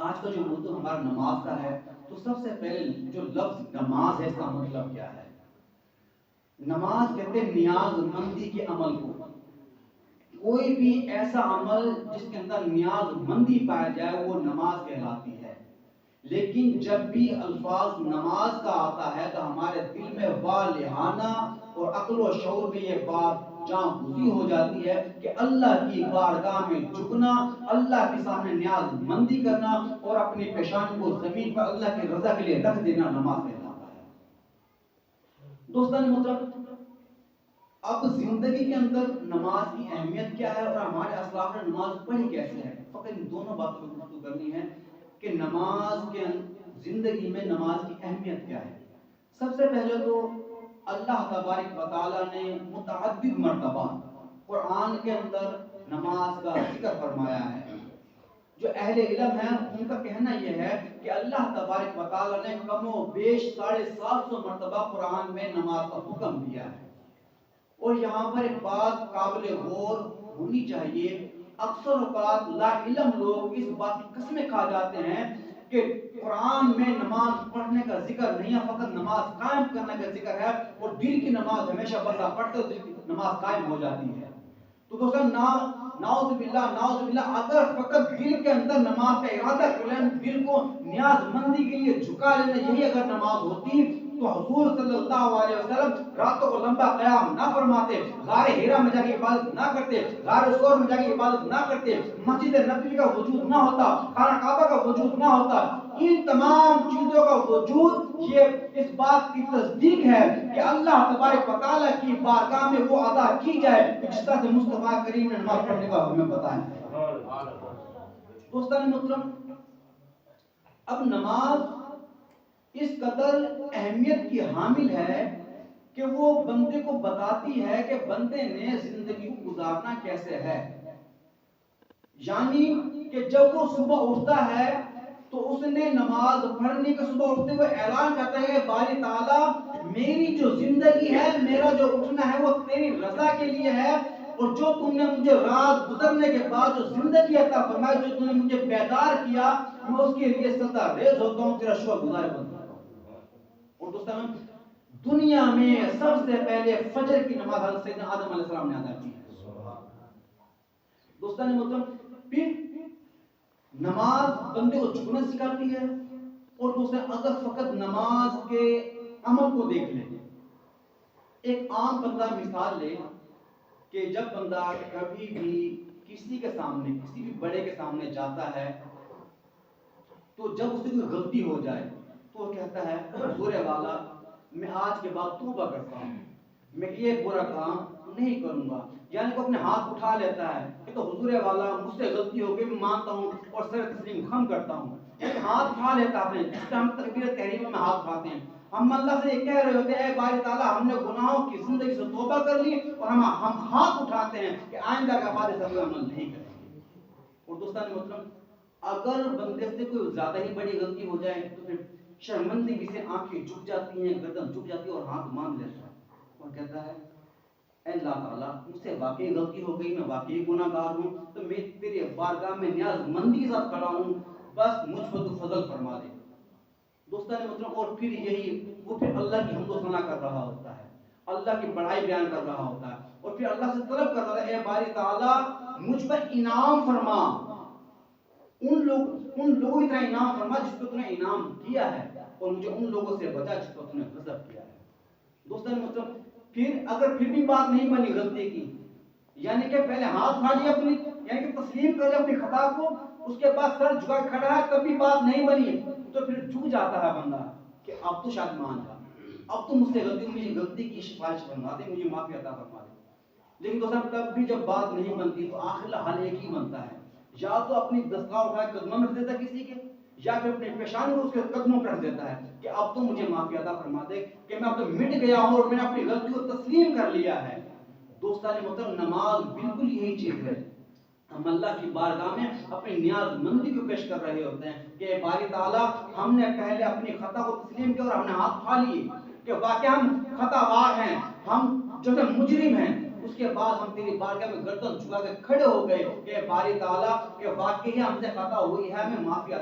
آج کا جو موضوع ہمارا نماز کا ہے، تو سب سے پہلے جو لفظ نماز ہے اس کا مطلب کیا ہے؟ نماز کہتے ہیں نیاز مندی کے عمل کو. کوئی بھی ایسا عمل جس کے اندر نیاز مندی پایا جائے وہ نماز کہلاتی ہے. لیکن جب بھی الفاظ نماز کا آتا ہے تو ہمارے دل میں والہانہ اور عقل و شعور میں یہ بات جاں گزی ہو جاتی ہے کہ اللہ کی بارگاہ میں جھکنا، اللہ کے سامنے نیاز مندی کرنا اور اپنی پیشانی کو زمین پر اللہ کی رضا کے لیے رکھ دینا نماز کہلاتا ہے. دوستان محترم، اب زندگی کے اندر نماز کی اہمیت کیا ہے اور ہمارے اسلاف نے نماز پڑھی کیسے ہے، فقط ان دونوں باتوں پر گفتگو کرنی ہے کہ نماز کے زندگی میں نماز کی اہمیت کیا ہے. سب سے پہلے تو اللہ تبارک و تعالیٰ نے متعدد مرتبہ قرآن کے اندر نماز کا ذکر فرمایا ہے. جو اہل علم ہیں ان کا کہنا یہ ہے کہ اللہ تبارک و تعالیٰ نے کم و بیش 750 مرتبہ قرآن میں نماز کا حکم دیا ہے. اور یہاں پر ایک بات قابل غور ہونی چاہیے، اکثر اوقات لا علم لوگ اس بات کی قسمیں کھا جاتے ہیں کہ قرآن میں نماز پڑھنے کا ذکر نہیں ہے، فقط نماز قائم کرنے کا ذکر ہے، اور دل کی نماز ہمیشہ بندہ پڑھتے دل کی نماز قائم ہو جاتی ہے. تو دوستان نعوذ باللہ اگر فقط دل کے اندر نماز کا ارادہ کریں، دل کو نیاز مندی کے لیے جھکا لینا، یہی اگر نماز ہوتی تو حضور صلی اللہ علیہ وسلم راتوں کو لمبا قیام نہ فرماتے، غار ہیرا میں جا کے عبادت نہ کرتے، غار ثور میں جا کے عبادت نہ کرتے، مسجد نبوی کا وجود نہ ہوتا، خانہ کعبہ کا وجود نہ ہوتا. ان تمام چیزوں کا وجود یہ اس بات کی تصدیق ہے کہ اللہ تبارک و تعالیٰ کی بارگاہ میں وہ ادا کی جائے جس طرح سے مصطفیٰ کریم نے نماز پڑھنے کا ہمیں بتایا ہے. دوستان محترم، اب نماز اس قدر اہمیت کی حامل ہے کہ وہ بندے کو بتاتی ہے کہ بندے نے زندگی کو گزارنا کیسے ہے. یعنی کہ جب وہ صبح اٹھتا ہے تو اس نے نماز پڑھنے کے صبح اٹھتے ہوئے اعلان کرتا ہے کہ باری تعالیٰ میری جو زندگی ہے، میرا جو اٹھنا ہے وہ تیری رضا کے لیے ہے، اور جو تم نے مجھے رات گزرنے کے بعد جو زندگی عطا فرمائی، جو تم نے مجھے بیدار کیا، میں اس کے لیے سجدہ ریز ہوتا ہوں، تیرا شکر گزار بنتا ہوں. اور دوستان، دنیا میں سب سے پہلے فجر کی نماز حضرت سیدنا آدم علیہ السلام نے ادا کی ہے. دوستان محترم، پھر نماز بندے کو جھکنا سکھاتی ہے. اور دوسرے اگر فقط نماز کے عمل کو دیکھ لیں، ایک عام بندہ مثال لے کہ جب بندہ کبھی بھی کسی کے سامنے، کسی بھی بڑے کے سامنے جاتا ہے تو جب اس سے کوئی غلطی ہو جائے تو وہ کہتا ہے حضور والا میں آج کے بعد توبہ کرتا ہوں، میں یہ برا کام نہیں کروں گا. یعنی کہ اپنے ہاتھ اٹھا لیتا ہے کہ تو حضور والا مجھ سے غلطی ہو گئی، میں مانتا ہوں اور سر تسلیم خم کرتا ہوں. ایک ہاتھ اٹھا لیتا ہے، جس سے ہم تکبیر تحریمہ میں ہاتھ اٹھاتے ہیں. ہم اللہ سے یہ کہہ رہے ہوتے ہیں اے باری تعالیٰ ہم نے گناہوں کی زندگی سے توبہ کر لی، اور ہم ہاتھ اٹھاتے ہیں کہ آئندہ کا بعد سے عمل نہیں کریں گے. اور دوستان محترم، اگر بندے سے کوئی زیادہ ہی بڑی غلطی ہو جائے تو پھر شرمندگی سے آنکھیں جھک جاتی ہیں، گردن جھک جاتی ہے اور ہاتھ مان لیتا ہے اور کہتا ہے اے اللہ تعالیٰ مجھ سے واقعی غلطی ہو گئی، میں واقعی گناہ گار ہوں، تو میں تیرے بارگاہ میں نیاز مندی کے ساتھ کھڑا ہوں، بس مجھ پر تو فضل فرما دے. دوستان محترم، اور پھر یہی وہ پھر اللہ کی حمد و ثنا کر رہا ہوتا ہے، اللہ کی بڑائی بیان کر رہا ہوتا ہے، اور پھر اللہ سے طلب کر رہا ہے اے باری تعالیٰ مجھ پر انعام فرما، ان لوگوں کی طرح انعام فرما جس پہ تو نے انعام کیا ہے، اور مجھے ان لوگوں سے بچا جس پر تو نے غضب کیا ہے. دوستان محترم، پھر اگر پھر بھی بات نہیں بنی غلطی کی، یعنی کہ پہلے ہاتھ اٹھا لیا اپنی، یعنی کہ تسلیم کر لیا اپنی خطا کو، اس کے بعد سر جھکا کھڑا ہے تب بھی بات نہیں بنی، تو پھر جھک جاتا ہے بندہ کہ اب تو شاید مان جا، اب تو مجھ سے مجھے غلطی کی سفارش فرما دے، مجھے معافی عطا فرما دے. لیکن دوستان تب بھی جب بات نہیں بنتی تو آخر حل ایک ہی بنتا ہے، یا تو اپنی دستار اٹھا کے قدموں میں رکھ دیتا کسی کے، یا پھر اپنے پیشانی کو اس کے قدموں پر رکھ دیتا ہے کہ اب تو مجھے معافی عطا فرما دے کہ میں اب تو مٹ گیا ہوں اور میں نے اپنی غلطی کو تسلیم کر لیا ہے. دوستان محترم، نماز بالکل یہی چیز ہے. ہم اللہ کی بارگاہ میں اپنی نیاز مندی کو پیش کر رہے ہوتے ہیں کہ باری تعالیٰ ہم نے پہلے اپنی خطا کو تسلیم کیا اور ہم نے ہاتھ اٹھا لیے کہ واقعی ہم خطا وار ہیں، ہم جو ہے مجرم ہیں. اس کے بعد ہم تیری بارگاہ میں گردن جھکا کے کھڑے ہو گئے کہ باری تعالیٰ کہ واقعی ہم سے خطا ہوئی ہے، ہمیں معافی عطا